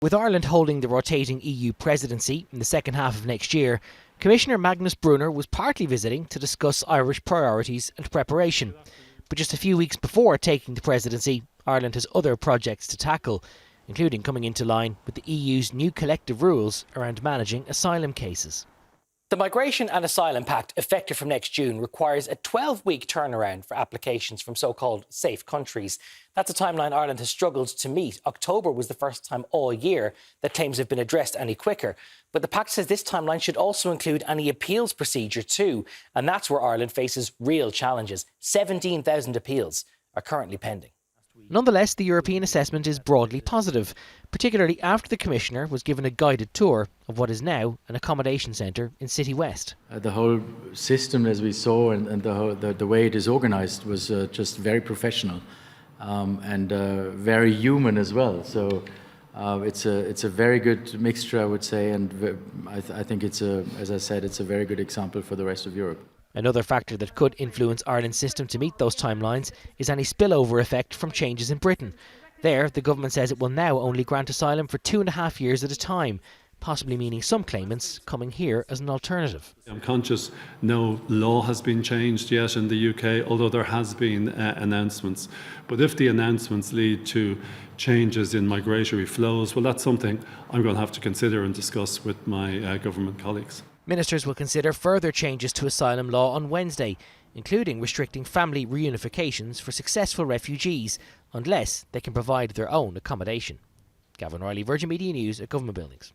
With Ireland holding the rotating EU presidency in the second half of next year, Commissioner Magnus Brunner was partly visiting to discuss Irish priorities and preparation. But just a few weeks before taking the presidency, Ireland has other projects to tackle, including coming into line with the EU's new collective rules around managing asylum cases. The Migration and Asylum Pact, effective from next June, requires a 12-week turnaround for applications from so-called safe countries. That's a timeline Ireland has struggled to meet. October was the first time all year that claims have been addressed any quicker. But the pact says this timeline should also include any appeals procedure too. And that's where Ireland faces real challenges. 17,000 appeals are currently pending. Nonetheless, the European assessment is broadly positive, particularly after the Commissioner was given a guided tour of what is now an accommodation centre in Citywest. The whole system, as we saw, and the way it is organised was just very professional and very human as well. So it's a very good mixture, I would say, and I think as I said, it's a very good example for the rest of Europe. Another factor that could influence Ireland's system to meet those timelines is any spillover effect from changes in Britain. There, the government says it will now only grant asylum for 2.5 years at a time, possibly meaning some claimants coming here as an alternative. I'm conscious no law has been changed yet in the UK, although there has been announcements. But if the announcements lead to changes in migratory flows, well, that's something I'm going to have to consider and discuss with my government colleagues. Ministers will consider further changes to asylum law on Wednesday, including restricting family reunifications for successful refugees unless they can provide their own accommodation. Gavin Riley, Virgin Media News at Government Buildings.